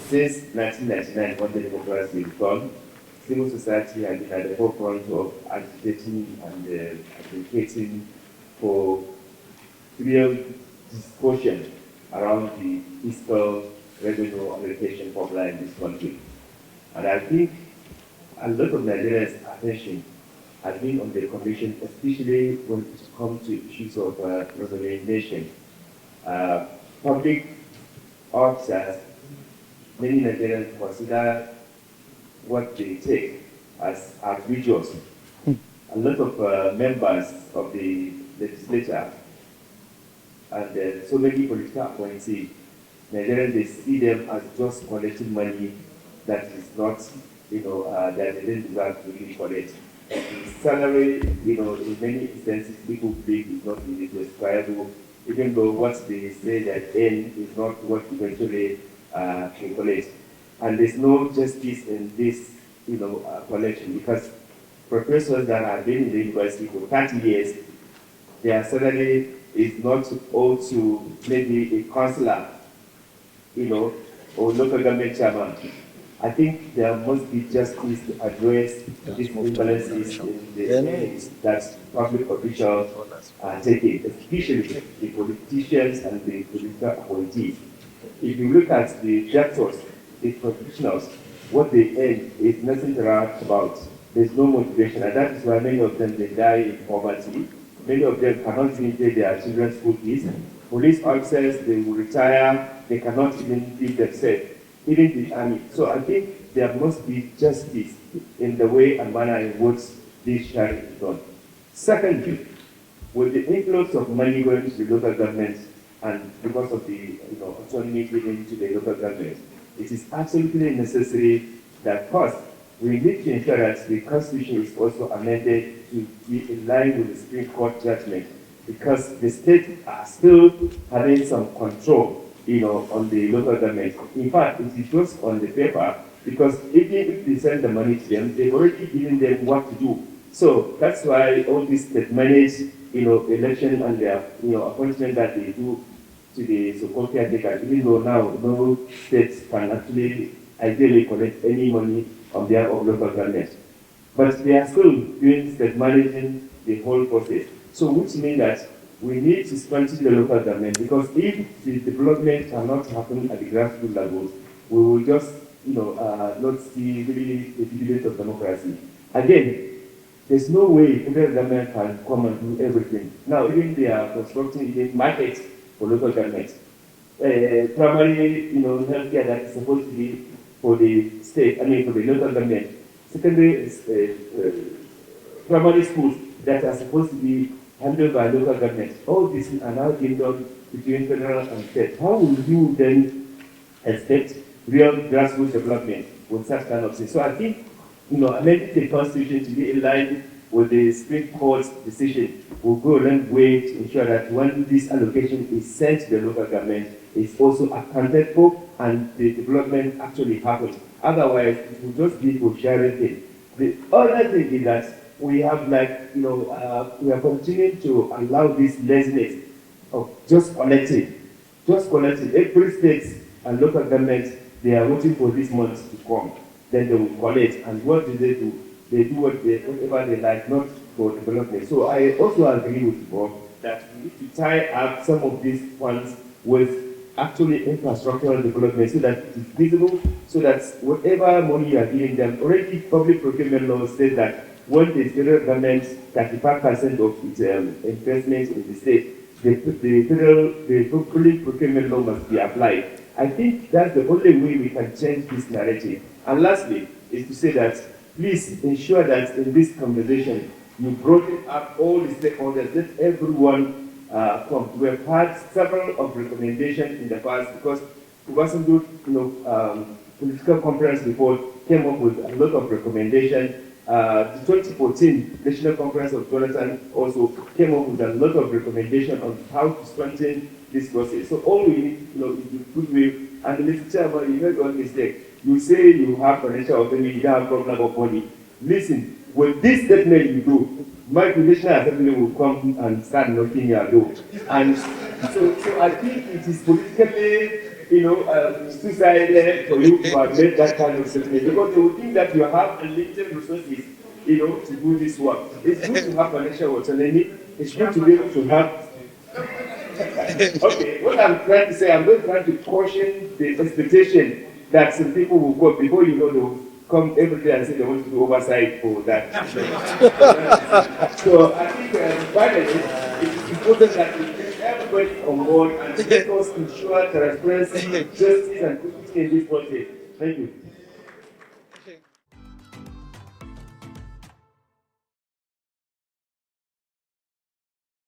since 1999, when the democracy returned, civil society has been at the forefront of agitating and advocating for real discussion around the fiscal revenue allocation formula in this country. And I think a lot of Nigerians' attention has been on the Commission, especially when it comes to issues of remuneration. Public officers, many Nigerians consider what they take as outrageous. A lot of members of the legislature and so many political appointees, Nigerians, they see them as just collecting money that is not, that they didn't deserve to really collect. The salary, in many instances, people believe is not really justifiable, even though what they say that earn is not what eventually can collect. And there's no justice in this, collection, because professors that have been in the university for 30 years, their salary is not owed to maybe a councillor, or local government chairman. I think there must be justice to address these imbalances in the areas that public officials are taking, especially the politicians and the political appointees. If you look at the doctors, the professionals, what they earn is nothing to write about. There's no motivation, and that is why many of them they die in poverty. Many of them cannot even pay their children's school fees. Police officers, they will retire, they cannot even feed themselves, even the army. So I think there must be justice in the way and manner in which this sharing is done. Secondly, with the influx of money going to the local government and because of the autonomy given to the local government, it is absolutely necessary that first we need to ensure that the Constitution is also amended to be in line with the Supreme Court judgment, because the states are still having some control, on the local government. In fact, it is just on the paper, because even if they send the money to them, they've already given them what to do. So that's why all these state managed, election and their, appointment that they do to the so-called caretaker, even though now no states can actually ideally collect any money on behalf of local government. But they are still doing state managing the whole process. So which means that we need to strengthen the local government, because if the development cannot happen at the grassroots level, we will just, not see really the dividends of democracy. Again, there's no way federal government can come and do everything. Now, even they are constructing even markets for local government. Primary, healthcare that is supposed to be for the state, for the local government. Secondary, primary schools that are supposed to be handled by local government. All these are now being done between federal and state. How will you then expect real grassroots development with such kind of things? So I think, amending the Constitution to be in line with the Supreme Court's decision will go a long way to ensure that when this allocation is sent to the local government, it's also accounted for and the development actually happens. Otherwise, it will just be for sharing things. The other thing is that we have we are continuing to allow this laziness of just collecting. Every state and local governments, they are waiting for this month to come. Then they will collect. And what do? They do whatever they like, not for development. So I also agree with Bob that we need to tie up some of these funds with actually infrastructural development so that it is visible, so that whatever money you are giving them, already public procurement law says that when the federal government 35% of its investment in the state, the public procurement law must be applied. I think that's the only way we can change this narrative. And lastly, is to say that please ensure that in this conversation you brought up all the stakeholders, let everyone come. We have had several of recommendations in the past, because Obasanjo, political conference report came up with a lot of recommendations. The 2014 National Conference of Jonathan also came up with a lot of recommendations on how to strengthen this process. So all we need, is to put with, and Mr. Chairman, you made one mistake. You say you have financial autonomy, you don't have problem of money. Listen, with this statement you do, my National Assembly will come and start knocking your door. And so I think it is politically suicidal for you to have made that kind of statement because they would think that you have unlimited resources, to do this work. It's good to have financial autonomy. It's good to be able to have. Okay, what I'm trying to say, I'm not trying to caution the expectation that some people will come before they will come every day and say they want to do oversight for that. So I think finally, it's important that we bring everybody on board and let us ensure transparency, justice, and equity in this project. Thank you.